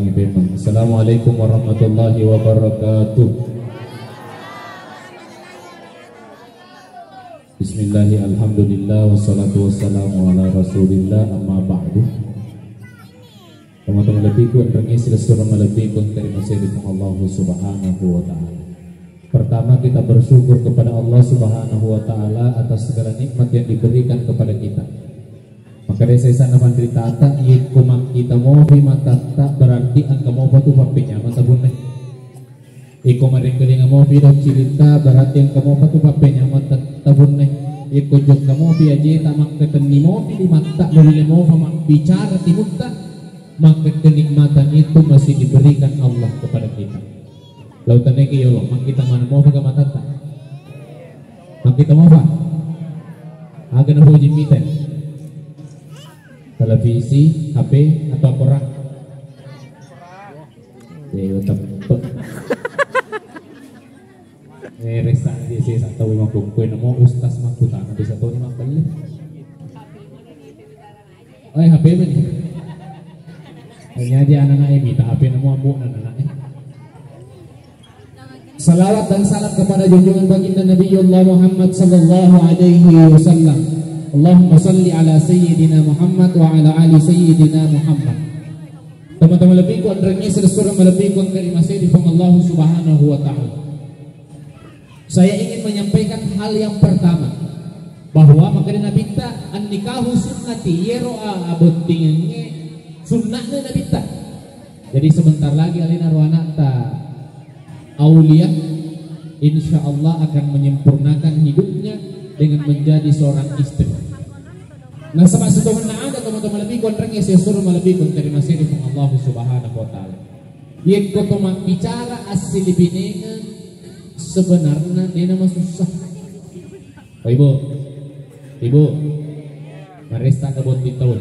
ulangi memang. Assalamualaikum warahmatullahi wabarakatuh. Bismillahi alhamdulillah wassalatu wassalamu ala rasulillah amma ba'du. Teman-teman lebih kun pengisi surah lebih kun terima kasih Allah subhanahu wa ta'ala. Pertama kita bersyukur kepada Allah subhanahu wa ta'ala atas segala nikmat yang diberikan kepada kita. Maka dari saya sana mandiri tata kumak kita mau mata tak berarti angka mau batu papinya mata bunai. Iko maring kelinga mau video cerita berarti angka mau batu papinya mata tabunai. Iko jok kamu biaje tamak keteni mau di mata boleh mau famak bicara timutta maka kenikmatan itu masih diberikan Allah kepada kita. Lautannya ke Allah mak kita mana mau pakai mata tak? Mak kita mau apa? Agak nak puji kita. Televisi, HP atau koran? Ya, tetap. Resa di sini satu lima kumpul, nama ustaz makutan, nanti satu lima kali. Oh, HP mana? Hanya dia anak-anak minta HP nama abu anak-anak. Salawat dan salam kepada junjungan baginda Nabiullah Muhammad sallallahu alaihi wasallam. Allahumma salli ala sayyidina Muhammad wa ala ali sayyidina Muhammad. Teman-teman lebih ku andrengnya sesuatu lebih ku kalimah sayyidina Allah subhanahu wa ta'ala. Saya ingin menyampaikan hal yang pertama, bahwa makanya Nabi ta an nikahu sunnati yeroa abotingenge sunnahnya Nabi ta. Jadi sebentar lagi alina ruana ta aulia insyaallah akan menyempurnakan hidupnya dengan menjadi seorang istri. Nah sama setelah ada teman-teman lebih kontreng ya sesuatu lebih terima kasih dari Allah subhanahu wa ta'ala. Yang kau bicara asli binengan sebenarnya dia nama susah. Oh, ibu, marista ke boti tahun.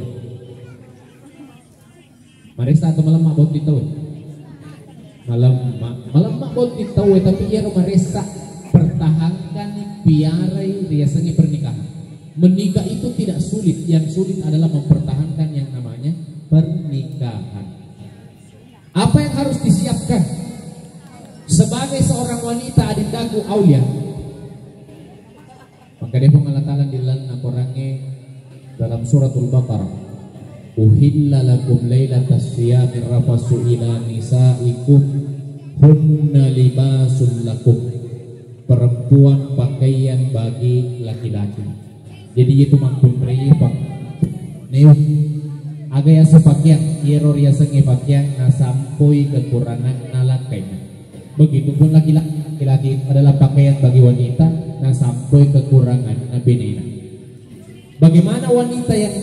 Marista atau malam mak boti tahun. Malam mak boti tahun tapi ia marista pertahankan biarai riasanya pernikahan. Menikah itu tidak sulit, yang sulit adalah mempertahankan yang namanya pernikahan. Apa yang harus disiapkan sebagai seorang wanita adindaku aulia? Maka dia pengalaman dilan orangnya dalam suratul Baqarah. Uhilla lakum lailatas siyami rafasu ila nisaikum hunna libasul lakum. Perempuan pakaian bagi laki-laki. Jadi itu mampun pak neu aga ya sepakaian error ya sengi pakaian na sampoi kekurangan nalakainya. Begitupun laki-laki adalah pakaian bagi wanita na sampoi kekurangan na benena. Bagaimana wanita yang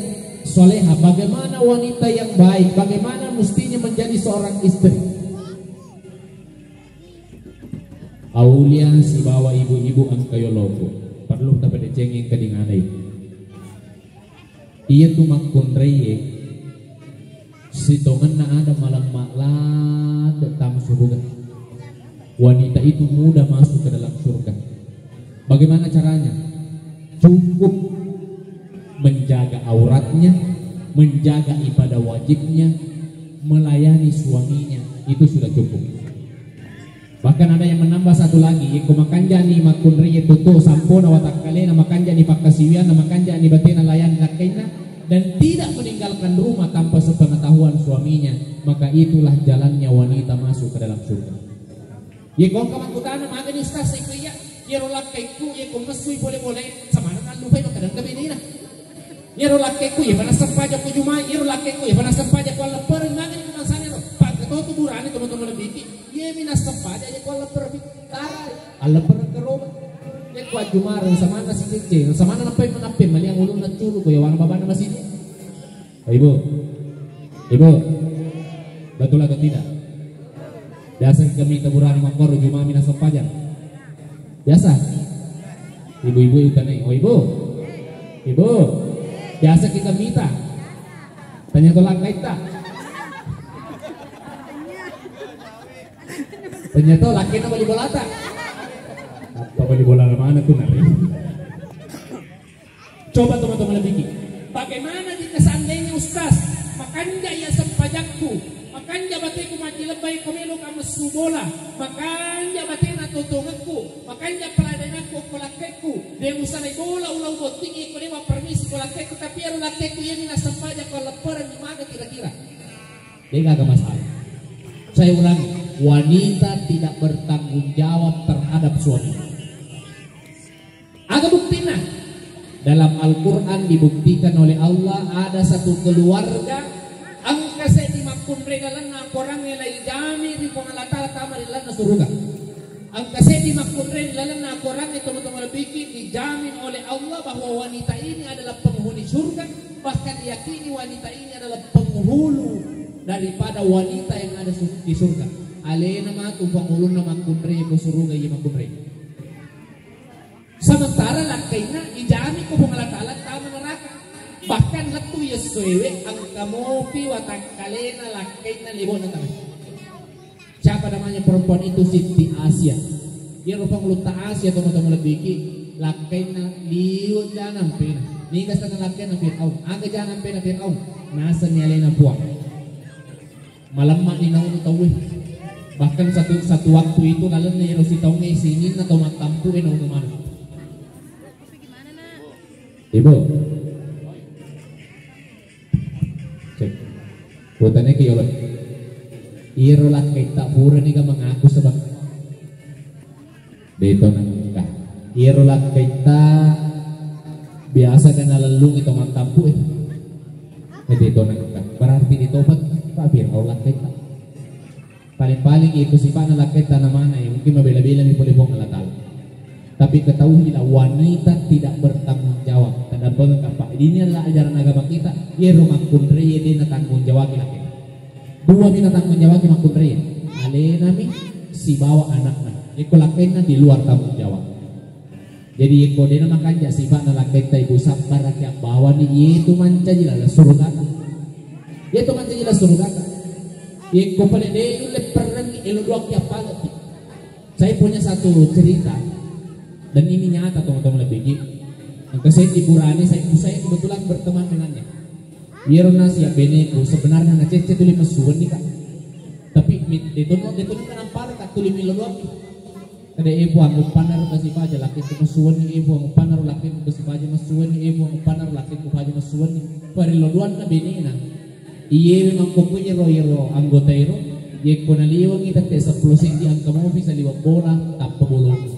soleha, bagaimana wanita yang baik, bagaimana mestinya menjadi seorang istri. Aulia si bawa ibu-ibu ang kayo logo perlu dapat dicengin kedinganai. Ia tuh makun reye si tongan na ada malam maklad dalam surga. Wanita itu mudah masuk ke dalam surga. Bagaimana caranya? Cukup menjaga auratnya, menjaga ibadah wajibnya, melayani suaminya, itu sudah cukup. Bahkan ada yang menambah satu lagi, iku makan jani makun riye tutu sampuna watak kalena makan jani pakasiwian makan jani batina layan lakaina dan tidak meninggalkan rumah tanpa sepengetahuan suaminya, maka itulah jalannya wanita masuk ke dalam surga. Ye kong kaman kutana maga ni ustaz iku ya, ye rolak kaiku ye kong mesui boleh-boleh sama dengan lupa itu kadang kabini na. Ye rolak kaiku ye panas sampaja ku jumai, ye rolak kaiku ye panas sampaja ku lepar maga ni kumansane ro. Pak ketua tuburane teman-teman lebih ye minas sampaja ye ku lepar bitar. Lepar ke rumah. Ye ku jumaran sama na si kecil, sama na napay manapin mali ang ulun na turo ko yawan baba na masini. Ibu, betul atau tidak? Biasa kami taburan mangkor jumah minas sampaja. Biasa. Ibu-ibu itu nih. Oh ibu, biasa kita minta. Tanya tolak kita. Tanya tolak kita beli bola tak? Apa beli bola mana tuh nanti? Coba teman-teman lebih. Bagaimana jika seandainya ustaz makan gaya sempajakku makanya batay ko magilabay kumilo ka masubola, makanya batay natutungan ko, makanya paladanan ko kulakay ko, dahil mo sanay bola ulaw mo, tingin ko lima permisi kulakay ko, tapi ang lakay ko yan nasampaya ko laparan ni maga kira-kira. Dia gak masalah. Saya ulangi, wanita tidak bertanggung jawab terhadap suami. Ada buktinya. Dalam Al-Quran dibuktikan oleh Allah ada satu keluarga ang kasi di makunregalan na korang nila idami di pangalatala tamarilan na suruga. Ang kasi di makunregalan na korang ito matumalabikin dijamin oleh Allah bahwa wanita ini adalah penghuni surga, bahkan diyakini wanita ini adalah penghulu daripada wanita yang ada di surga. Alena ma tu panghulu na makunre ko suruga iya makunre. Sementara lakainya ijami ko pangalatala tama neraka. Bahkan latu yesuewe ang kamopi watang kalena lakainya libon na tangan. Siapa namanya perempuan itu? Siti Asia. Dia rupang luta Asia teman-teman lebih lakainya liut jangan pena. Nigas tangan lakainya Fir'aun. Aga jangan pena Fir'aun. Nasa nialena buang. Malam mak ni naun tawih. Bahkan satu waktu itu lalu ni rosi tahu ni singin atau matampu ni naun mana. Ibu. Cek. Buatannya kiyolot. Irolah kita pura ni ka mengaku sebab. Dito nang ka. Irolah kita biasa kan lalung itu matampu dito nang ka. Berarti ditobat Pabir Allah kita. Paling-paling itu sifat anak kita namanya yang mungkin mabela-bela ni boleh buang Allah Ta'ala. Tapi ketahuilah wanita tidak bertanggung jawab. Tanda apa? Ini adalah ajaran agama kita. Ia rumah kunreye dia tanggung jawab laki. Dua mina tanggung jawab laki kunreye. Alena mi si bawa anaknya. Iko lakinya di luar tanggung jawab. Jadi iko dia makanya sifat anak kita ibu sabar yang bawa ni itu manca jelas surga. Itu manca jelas surga. Iko pada dia itu perangi elok ya palat. Saya punya satu cerita. Dan ini nyata teman-teman lebih. Yang saya di Purani saya kebetulan berteman dengannya. Yerona siap beneku sebenarnya ngecece tuli masuan nih kak. Tapi itu kan ampar kak tuli miluap. Ada ibu ang panar kasih aja laki itu masuan nih ibu ang panar laki itu kasih aja masuan nih ibu ang panar laki itu aja masuan nih. Pariloduan na benena. Iye memang kokunya royero anggota iro. Ye konaliwang kita tes 10 cm ang kamu bisa liwat bola tanpa bolong.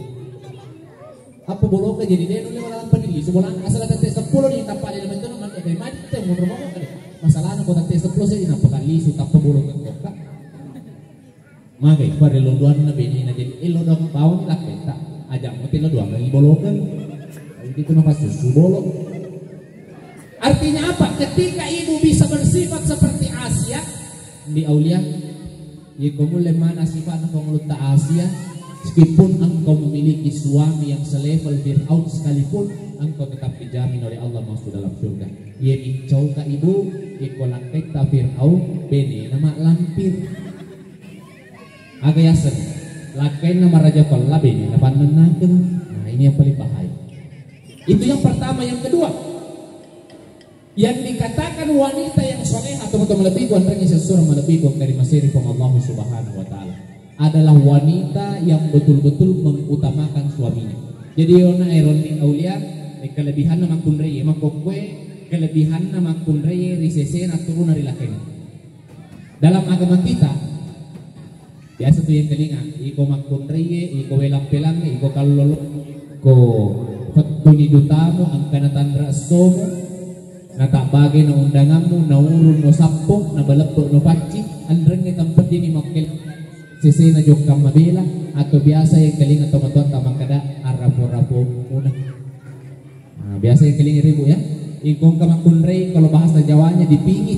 Apa bolong ka jadi dia nulis malam panili sebulan asal ada tes 10 nih tanpa ada elemen itu nama dari mana kita mau rumah kan masalahnya kota tes 10 saja napa kali su tanpa bolong kan maka pada loduan na bini na jadi lodong bawang lah kita ajak mati loduan lagi bolongan itu nama susu bolong. Artinya apa? Ketika ibu bisa bersifat seperti Asia di Aulia kamu lemana sifat kamu luta Asia. Meskipun engkau memiliki suami yang selevel Fir'aun sekalipun, engkau tetap dijamin oleh Allah masuk dalam surga. Ia bincau ka ibu, ikolan kita Fir'aun, bene nama lampir. Agayasan, lakai nama Raja Falla bene, napan menangkan. Nah ini yang paling bahaya. Itu yang pertama. Yang kedua, yang dikatakan wanita yang soleh atau lebih kuat dari sesurah lebih kuat dari masiri Allah Subhanahu Wa Taala adalah wanita yang betul-betul mengutamakan suaminya. Jadi ona eroni aulia kelebihan nama kunreye makokwe kelebihan nama kunreye risese turun dari lakinya. Dalam agama kita biasa tuh yang telinga iko makunreye iko welang-pelang iko kalolo ko fatuni dutamu angkana tandra somo na tak bagay na undanganmu na urun no sappo na balappo no paci andreng ni tempat ini makel sisi na jok kam mabila atau biasa yang keling atau matuan tamang kada arapo-rapo muna. Nah, biasa yang keling ribu ya. Ikong kamakunrei kalau bahasa Jawanya dipingit.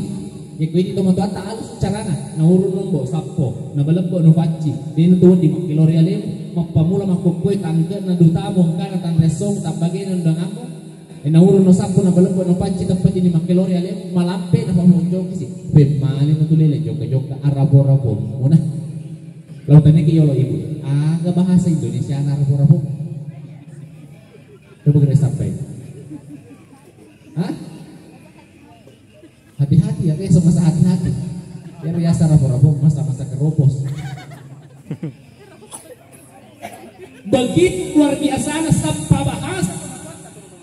Iku ini teman-teman tak halus carana. Na urun nombo sappo, na balebbo no faci. Dino tuon di makilori alim, mapamula makukui tangke na dutamo kana tan resong tak bagay na ndangamu. Na urun no sappo na balebbo no faci tempat ini makilori alim malampe na pamunjok si. Pemali no tulele joka-joka arapo-rapo muna. Lalu tanya ke yolo ibu, agak bahasa Indonesia rapo-rapo. Coba kita sampai. Hah? Hati-hati ya, kayak semasa hati-hati. Biar biasa rapo-rapo. masa-masa keropos. Begitu luar biasa sampai bahasa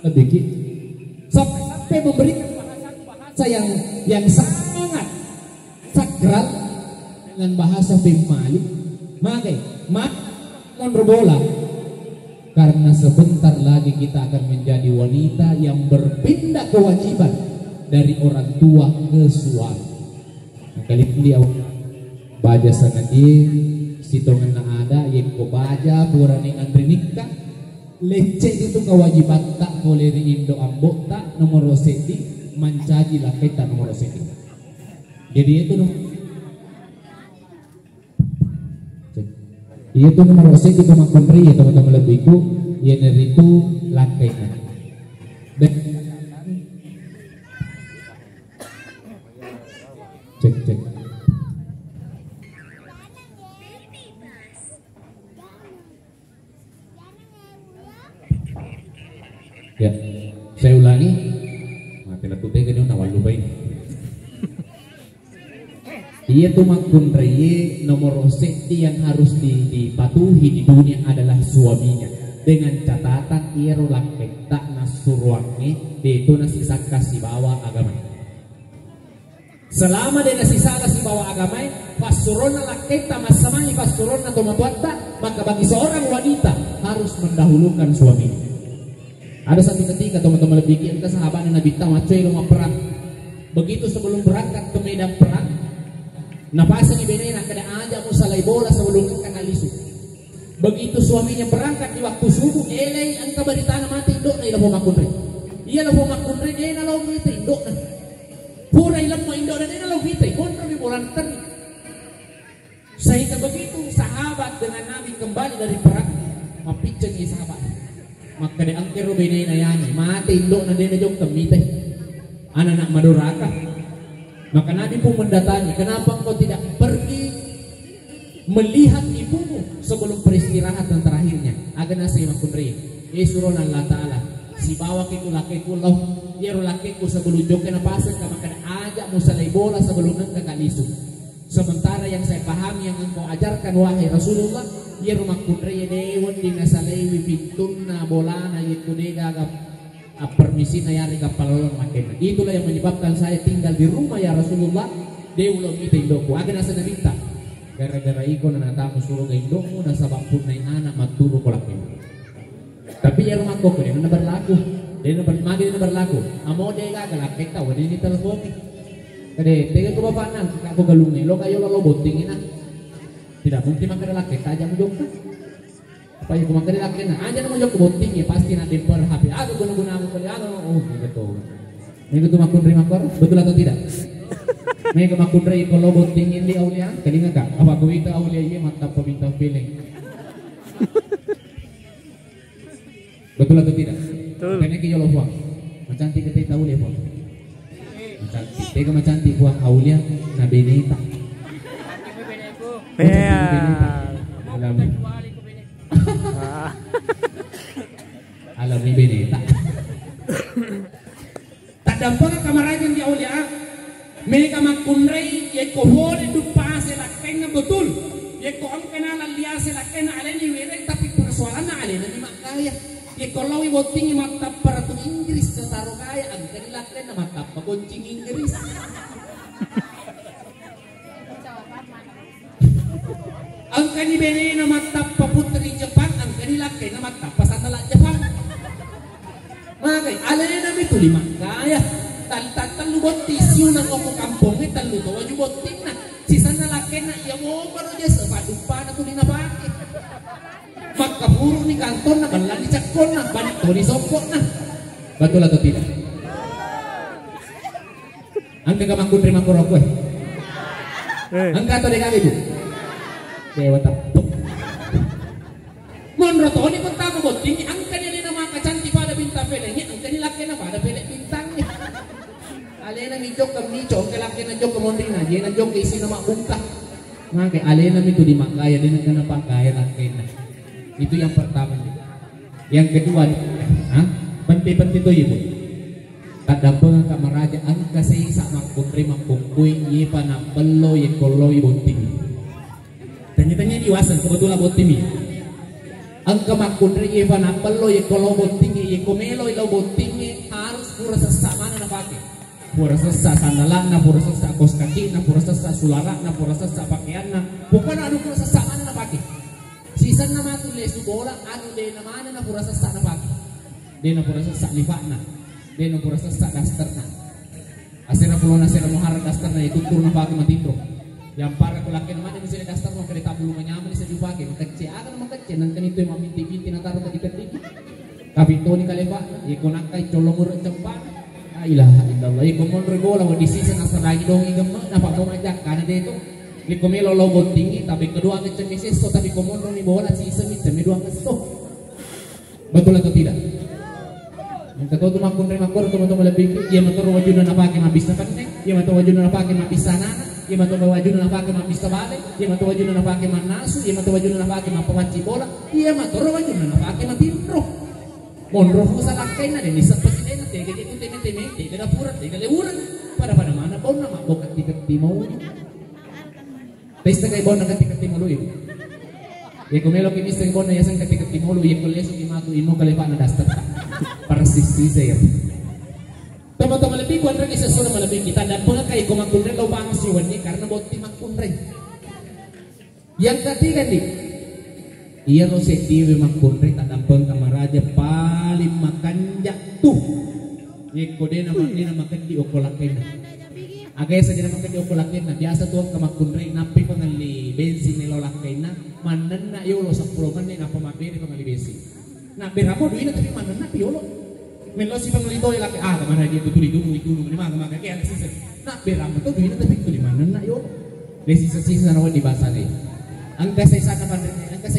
lebih sampai memberikan bahasa yang sangat sakral dengan bahasa Bimali. Maka berbola karena sebentar lagi kita akan menjadi wanita yang berpindah kewajiban dari orang tua ke suami. Kali ini baja sangat sitongan na ada yang ko baja purani antri nikah leceh itu kewajiban tak boleh riindo ambok tak nomor seti mencaji lah kita nomor seti. Jadi itu nomor seti kumakundri ya teman-teman lebihku ya dari itu lakainya. Cek. Ya, saya ulangi. Mati lah tuh kan nawal lupain. Iya tuh makun reye nomor sekti yang harus dipatuhi di dunia adalah suaminya. Dengan catatan ia rolak tak nasuruangi itu nasi kasih bawa agama. Selama dia nasi kasih bawa agama, pasurona laketa masamani pasurona atau membuat maka bagi seorang wanita harus mendahulukan suaminya. Ada satu ketika teman-teman lebih kita sahabat Nabi Tawacoy rumah perang. Begitu sebelum berangkat ke medan perang, napasan ibenena kada aja musalai bola sebelum kanalisu. Begitu suaminya berangkat di waktu subuh, elai angka beritana mati indok na ilamu makunre. Iya lamu makunre dia na lamu itu indok na. Pura ilamu indok na dia na lamu itu kontra di bola teri. Sehingga begitu sahabat dengan Nabi kembali dari perang, mapiceng sahabat. Maka di angkir rubinay na yan mati indok na din na yung kamite anak maduraka. Maka Nabi pun mendatangi, kenapa engkau tidak pergi melihat ibumu sebelum peristirahatan terakhirnya agar nasi makundri suruh Allah Ta'ala si bawa kiku lakiku loh ya lakiku sebelum jokin napasan ka maka ajak musalay bola sebelum nangka kalisu. Sementara yang saya pahami yang engkau ajarkan wahai Rasulullah ya rumah kudri dewan di nasalewi pitun na bola na itu dega permisi na yari kapalolong makin. Itulah yang menyebabkan saya tinggal di rumah ya Rasulullah. Dia ulang kita indokku agak nasa nabita gara-gara iko na natamu suruh ke indokmu na sabab pun na anak maturu kolakin. Tapi ya rumah koko dia na berlaku dia na berlaku amo dega galak kita wadi ni telepon kade tega ko bapanan kako galungin lo kayo lo botingin na. Tidak mungkin makan laki aja mujok kan. Apa yang makan laki na aja na mujok boting ya pasti na demper HP. Aku guna-guna aku kali oh gitu. Ini tuh makun terima kor betul atau tidak? Mereka makun terima kalau botingin di aulia kali enggak apa aku itu aulia iya mantap peminta feeling. Betul atau tidak? Betul. Karena kita lo buang. Macantik kita tahu dia buang. Macantik. Tega macantik buang aulia na beneta. Alam ni beneta. Tak dapat kamarajan di aulia. Mereka makunrei ye ko hore du pase la kenna betul. Ye ko am kenala liase la kenna aleni were tapi persoalannya alena ni makaya. Ye ko lawi botingi mata peratu Inggris ketaro kaya ang kanila kenna mata pakuncing Inggris. Ang kanibene na matapa putri Jepang, ang kanilaki na matapa sa tala Jepang. Magay, alay na ito lima kaya. Talubot tisyo ng oko kampong, taluto, wajubot ting na. Sisa na laki na, yawo pa rin niya sa padupa na ito dinabaki. Magkapuro ni kanton na, balan ni Chakon na, balik to ni Sopot na. Betul atau tidak? Ang kagamangkun terima kuroko eh. Ang kato di kami bu. Dewa tapok. Monroto ni pun tamu boting ang kanila na mga kacanti pada bintang pelengnya ang kanila kena pada pelek bintangnya. Alena mi jok kam ni jok kelaki na jok kemondina je na jok isi nama buntah. Maka alena mi tu di makaya din kana pakaya lakena. Itu yang pertama. Yang kedua, penting-penting itu ibu. Kadang kamaraja ang kasi sa magkundri magkungkuy ye pa na pelo ye koloy bonting. Tanya-tanya iwasan kebetulan bonting. Ang kamakundri ye pa na pelo ye koloy bonting ye komelo ilo bonting harus pura sesama na pakai. Pura sesa sandalan na pura sesa kos kaki na pura sesa sulara na pura sesa pakaian na pokoknya anu pura sesama na pakai. Sisan na matu lesu bola anu de na mana na pura sesa na pakai. De na pura sesa lipatna. Dia nak rasa sak dasterna. Asira pulau nasira mohar dasterna itu turun pakai matintro. Yang para kulakin mana bisa daster mau kereta bulu menyaman bisa dipakai. Makecil akan makecil nangkan itu yang minti-minti natar tadi ketik. Tapi itu ni kalepa, ikon angkai colomur cempak. Ilaha illallah. Ikon mon regola wa disisa nasar lagi dong igem dapat mau ngajak karena dia itu likomelo logo tinggi tapi kedua ngecemis so tapi komon ni bola sisa macam dua ngeso. Betul atau tidak? Yang kedua tu makundri makor teman-teman lebih ia motor wajuna na pakai mabis na paneng, ia motor wajuna na pakai mabis sanana, ia motor wajuna na pakai mabis tabale, ia motor wajuna na pakai manasu, ia motor wajuna na pakai mapamanci bola, ia motor wajuna na pakai matindro. Monro sa lakay na din isa presiden na tege itu teme tege dapuran tege lewuran pada mana bon na mabok tiket timau. Pesta kay bon na tiket timau lu. Ya kumelo kini sing bon na yasan tiket timau lu, ya kuleso kimatu imo kalepa na dastar. Persisi saya. Teman-teman lebih kuandre isa sudah melebih kita dan pengakai komakundre lo bangsiwannya karena boti makundre. Yang ketiga nih, iya lo setiwe makundre tak dampeng kamaraja paling makan jatuh. Ye kode nama makan di okolakena. Agak saja nama makan di okolakena. Biasa tuh kamakundre napi pengali bensin lo lakena. Manen na yo lo 10 menit apa mabere pengali bensin. Nah berapa duitnya tapi mana na piolo. Melo si pengelito ya laki mana dia betul itu di mana kayak sisa. Nah berapa tuh duitnya tapi itu di mana na yo. Di sisa nawa di bahasa nih. Angka saya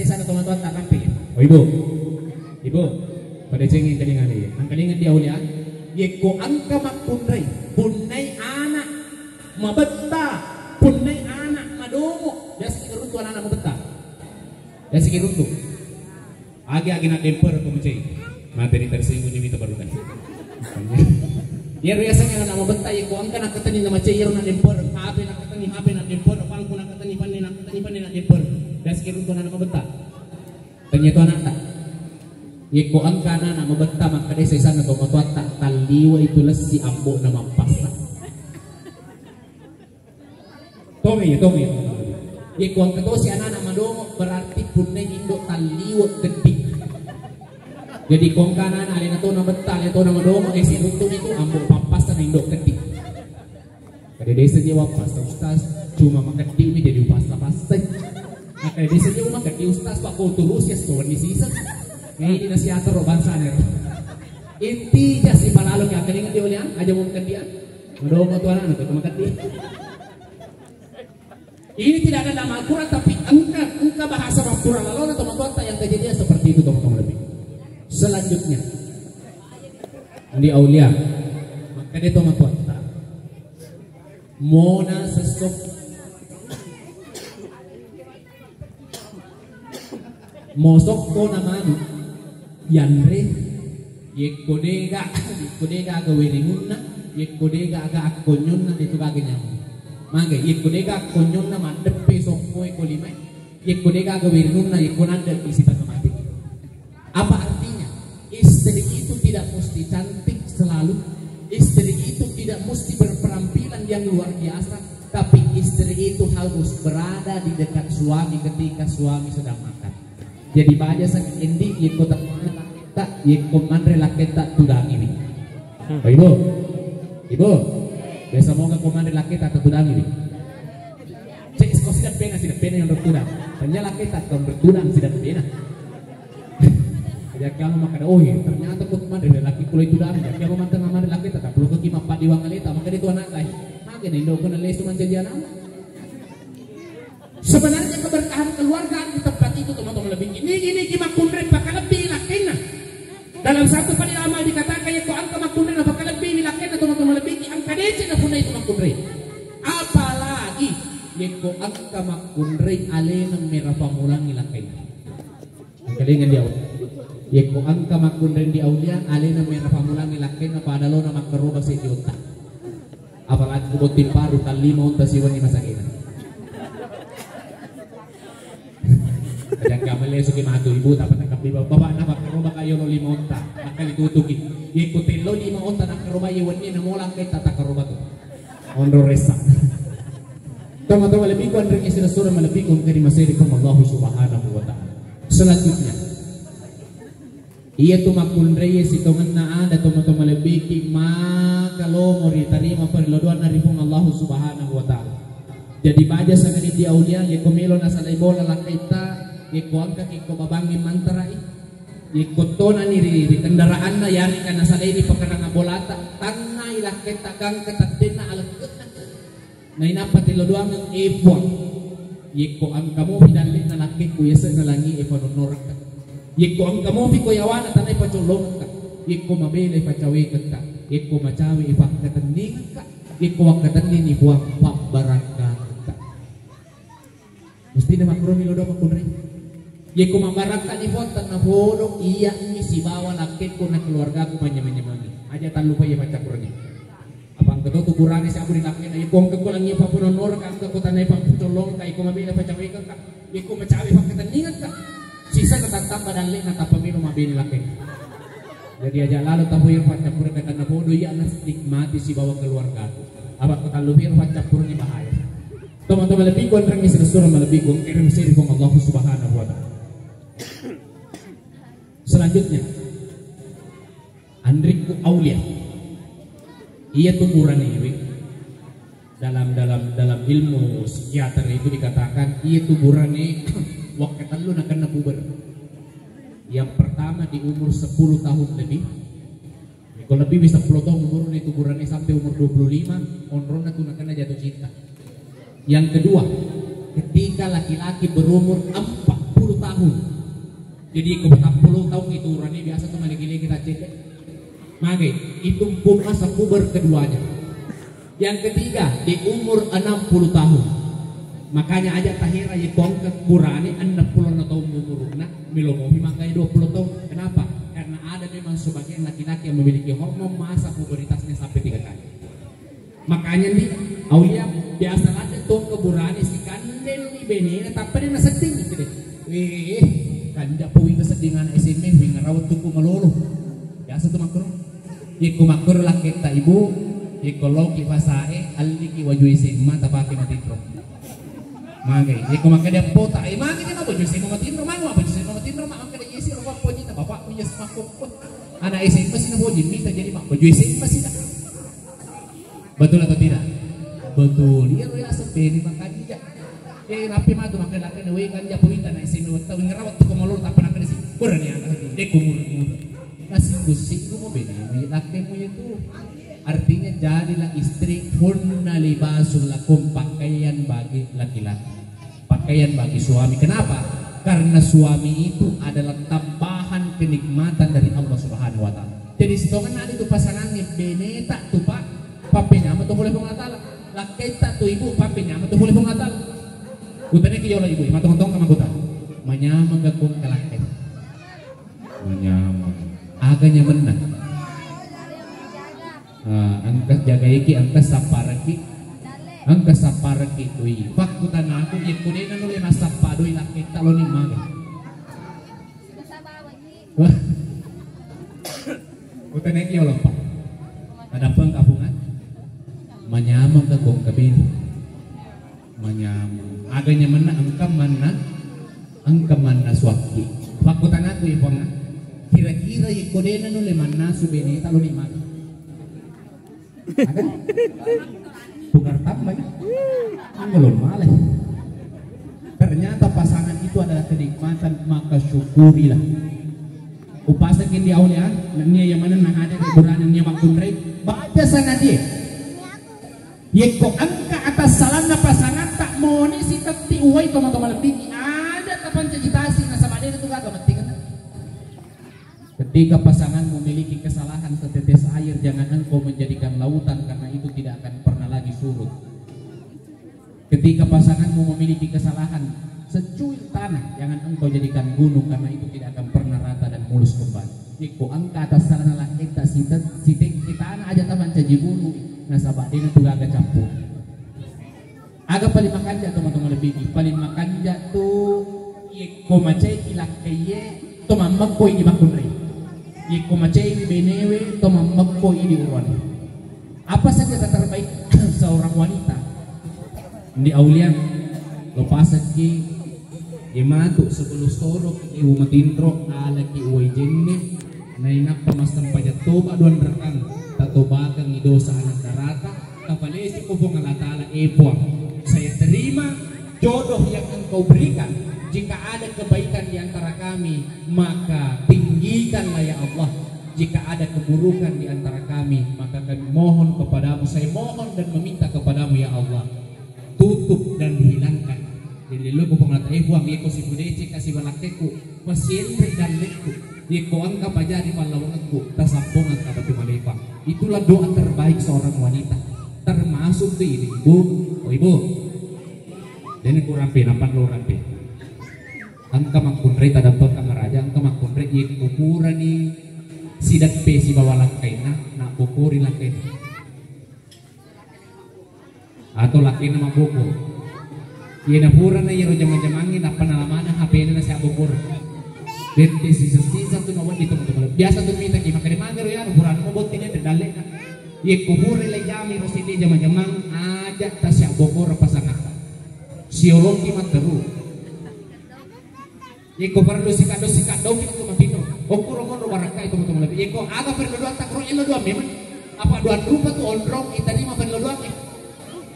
sana teman-teman tak kampi. Oh ibu, pada cengin kelingan ini. Angka lingan dia ulia. Yeko angka makundrai, punai anak mabetta, punai anak madomo. Dia sekirun tuan anak mabetta. Dia sekirun tuh. Agi-agi nak demper atau mencari materi tersinggung ini baru kan. Ya biasanya nak mabetta yeko angka nak ketani nama cair nak demper, HP nak demper, pangku nak ketani panen nak demper. Dia sekirun tuan anak mabetta. Tanya tuan anak tak. Yeko angka anak mabetta maka dia sana atau matuat tak taliwa itu lesi ambo nama pasak. Tomi. Yeko angka tu si anak madomo berarti punai indo taliwa gede. Jadi kong kanan alena to na betta alena to na madomo si runtung itu ambo papas na indo gede. Kada desa dia wapas ustaz cuma makati ini jadi papas-pasay. Kada desa dia makati ustaz pak ko tulus ya so ni sisa. Ngayon na siya ro bansa ner. Inti ja si palalo kaya kalingan dia ulian aja mo makati. Madomo to anak to makati. Ini tidak ada dalam Al-Quran tapi engkau bahasa Al-Quran lalu teman-teman yang kejadian seperti itu teman-teman lebih. Selanjutnya di aulia maka dia teman-teman mona sesok mosok ko namanu yanre yekodega gaweringunna yekodega aga akonyonna itu kagenya. Mangga yekodega konyonna mandepe sokko ekolima yekodega gaweringunna yekonanda isipan mati. Apa artinya? Istri itu tidak mesti cantik selalu. Istri itu tidak mesti berpenampilan yang luar biasa, tapi istri itu harus berada di dekat suami ketika suami sedang makan. Jadi baca sakit endi yeko tak yeko mandre laketa tudang ini. Ibu, biasa mau ke komandre laketa atau tudang ini. Cek kau tidak pena yang bertudang. Tanya laketa kalau bertudang tidak pena. Ya kalau makan ternyata kau komandre laki kulo itu dah. Ya kalau mantan komandre laketa tak perlu ke kimah padi wangaleta maka dia tu anak lain. Maka Indo kena lesu menjadi anak. Sebenarnya keberkahan keluarga di tempat itu teman-teman lebih ini kimah kundre bakal lebih lakena. Dalam satu pada amal dikatakan ya kau angka makundre bakal lebih lakena teman-teman lebih angka dece na punai itu makundre. Apalagi ya kau angka makundre alenang merah pamulang lakena. Kalingan dia. Yeko angka makundren di aulia alena mera pamulang ilaken na padalo na makaroba sa idiota. Apalagi kubot timparu talima unta siwan ni masakina. Kadang kamali suki matu ibu dapat nakapiba baba na makaroba kayo no lima unta. Nakalitutuki. Yeko telo lima unta nakaroba iwan ni namulang kay tatakaroba to. Onro resa. Tama-tama lebih ko andring isinasura malabih kung kani masirikum Allah subhanahu wa ta'ala. Selanjutnya ia tumakunreye si tongan na ada toma-toma lebih ki makalo mori tarima periloduan narifung Allah subhanahu wa ta'ala. Jadi baja sa kanit di aulia ye komelo na sa bola lakaita ye ko angka ki ko babangin mantarai ye ko tona ni ri kendaraan na yari kana sa di pakaranga bolata tanay lakaita kang katatin na alakot na inapati loduan ng epuang ye ko ang kamo hinalin na lakit ko yesa na langi epanonor ka ye ko ang kamo fi ko yawana tanay paculong ka ye ko mabele pacawe ka ye ko macawe ipakataning ka ye ko akatanin ni buang pabaraka ka mesti na makromi lodo makunri ye ko mabaraka ni buang na bodo iya ni si bawa lakit ko na keluarga ko manya-manya aja tan lupa ye pacakurnya abang keto tukurane sa aburi naknya ay kong kagulang niya papunonor ka ang kakutanay pagputulong kay ko mabila pa chawi ka ay ko machawi pagkataningan ka sisa natatamba dali na tapamino mabili laki jadi aja lalu tabuir pacapur kata nabodo ya na stigmati si bawang keluarga ko abang katalubir pacapur ni bahaya teman-teman lebih ko ang isinasura malabih kong kirim siri kong Allah subhanahu wa ta'ala. Selanjutnya Andriku Aulia ia tumburan ini dalam ilmu psikiater itu dikatakan ia tumburan ini waktu lu nak kena puber. Yang pertama di umur 10 tahun lebih. Kalau lebih bisa 10 tahun umur ini tumburan ini sampai umur 25 onrona tuh nak kena jatuh cinta. Yang kedua ketika laki-laki berumur 40 tahun. Jadi ke 40 tahun itu urani biasa tuh maliki-liki kita cek. Maka itu masa puber keduanya. Yang ketiga di umur 60 tahun. Makanya aja tahira ya kongke kurani 60 tahun umurna milomohi makanya 20 tahun. Kenapa? Karena ada memang sebagian laki-laki yang memiliki hormon masa puberitasnya sampai 3 kali. Makanya nih aulia biasa aja tuh keburani si kanden nih benina tapi dia naseting gitu deh. Kanda puwi kesedingan SMA wi ngarawat tuku melulu. Biasa tuh makro. Iku makur lakit ta ibu iku loki pasae aliki wajui sigma tapake matitro mage iku maka dia pota mage dia mabo juisi matitro mango apa juisi matitro maka dia yesi ro po jita bapak punya semakuk anak isi mesin bo minta jadi mak juisi mesin betul atau tidak betul dia ro sepe ni makanya rapi matu maka laki dewe kan dia puita na isi tahu ngerawat tuh molor tapi nak disi kurang ya dia kumur kasih kusik mo bini laki mo itu artinya jadilah istri hunna libasul lakum pakaian bagi laki-laki pakaian bagi suami. Kenapa? Karena suami itu adalah tambahan kenikmatan dari Allah Subhanahu wa ta'ala. Jadi setongan ada itu pasangannya beneta tuh pak papenya tuh boleh pengatala laki tak tuh ibu papenya tuh boleh pengatala utane kiyo lah ibu matong-tong sama kuta manyamang gakong kalaki manyamang agaknya menang angkas jaga iki angkas saparaki tui fakutan aku ikudena nuli masapado ilaki talo ni maga utane kiyo lah pak ada pang kapungan manyamang gakong kabin manyamang agaknya menang angka mana swaki fakutan aku ipong kira-kira ikodena nule mana subeni talo ni maga ada tukar tambah belum malah ternyata pasangan itu adalah kenikmatan maka syukurilah upasakin di aulia nanya yang mana nah ada kekurangan yang makunrei baca sana dia yeko angka atas salana pasangan tak mau ni si takti uai teman-teman lebih ada kapan cegitasi nasa badan itu gak penting. Ketika pasangan memiliki kesalahan setetes air, jangan engkau menjadikan lautan karena itu tidak akan pernah lagi surut. Ketika pasanganmu memiliki kesalahan secuil tanah, jangan jangan engkau jadikan gunung karena itu tidak akan pernah rata dan mulus kembali. Iko angka atas sarana lah kita kita anak aja taman caji bulu nasabak dia tuh agak campur. Agak paling makan jat teman-teman lebih paling makan jat tuh iko macai ilak kaye to mamag ko ini makunri. Iko macai benewe to mamag ko ini uron. Apa saja terbaik seorang wanita di aulia lepasan ki imatu sebelum sorok ibu matintro ala ki uwe jenne na inak pamastan pajat toba duan rekang tatobakan idosa anak darata kapalesi ko pong alatala epuang saya terima jodoh yang engkau berikan jika ada kebaikan di antara kami maka tinggikanlah ya Allah jika ada keburukan di antara kami maka kami mohon kepadamu saya mohon dan meminta kepadamu ya Allah tutup dan hilangkan. Jadi lu kung natai buang iko si budece kasi balakteku pasyente dan lekku iko ang kapajari palawangku tasambungan kabatu malipa. Itulah doa terbaik seorang wanita termasuk tuh ini ibu oh ibu dan kurang pinapan lo rampe angka mangkunre tadapot kamaraja angka mangkunre iko pura ni sidat pe si bawalak kaina na pupuri lakay atau laki nama buku iya na pura na yero jamang-jamangin na panalaman na HP na siya bukur dente sisa-sisa tu nawan dito biasa tu minta ki makarimaga ro yan puran mo botin yan dale na iya kuburi lay jami ro sili jamang-jamang aja ta siya bukur pasangan siorong ki materu iya ko pardo sikado kita tu mapino okuro mo ro baraka itu mo lebih iya ko aga perlu dua tak ro ilo dua memang apa dua rupa tu ondrong itani ma perlu dua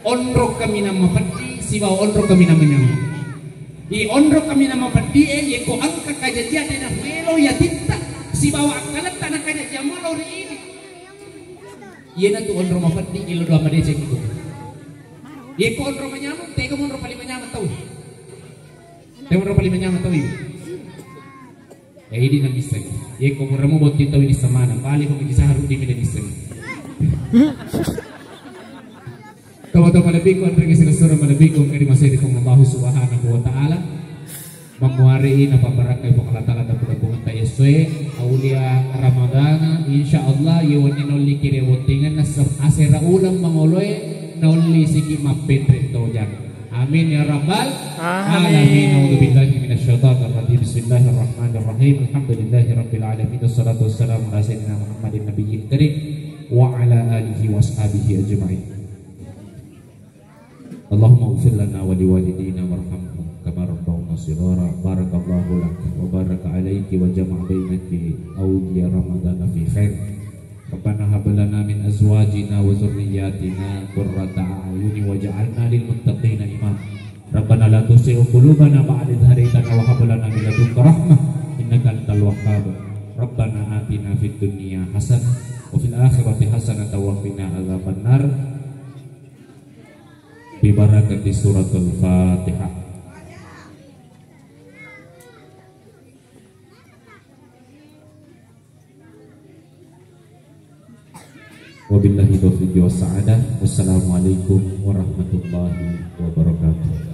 onrok kami nama padi siwa onrok kami namanya di onrok kami nama padi ye ko angka kajajian na melo ya tinta siwa akalat tanah kajajian mo lori ini ye na tu onrok mapadi ilo dua madece gitu ye ko onrok manyamot tega mo onrok pali manyamot tau tega onrok pali manyamot tau ya ini na mistake ye ko mo ramo bot tintau ini samana pali ko bisa harus di mina mistake teman-teman lebih ko antara sinasura malabig ko kani masih kong Allah subhanahu wa ta'ala mamuari na pabarakay po kalatala na punapungan tayo swe aulia Ramadana insyaallah yawan inoli kirewotingan na asera ulang manguloy na uli sige mapinrin to dyan amin ya rabbal alamin a'udzubillahi minasyaitonir rajim bismillahirrahmanirrahim alhamdulillahi rabbil alamin wassalatu wassalamu ala sayyidina Muhammadin nabiyyin karim wa ala alihi washabihi ajma'in. Allahumma ighfir lana wa liwalidina warhamhum kama rabbawna shighara barakallahu lak wa baraka alayki wa jama'a bainaki awliya ramadana fi khair rabbana hab lana min azwajina wa dhurriyyatina qurrata a'yuni waj'alna lil muttaqina imama rabbana la tuzigh qulubana ba'da idh hadaytana wa hab lana min ladunka rahmah innaka antal wahhab rabbana atina fid dunya hasanah wa fil akhirati hasanah wa qina adzabannar bi barakati suratul Fatihah. Wabillahi taufiq wa sa'adah. Wassalamualaikum warahmatullahi wabarakatuh.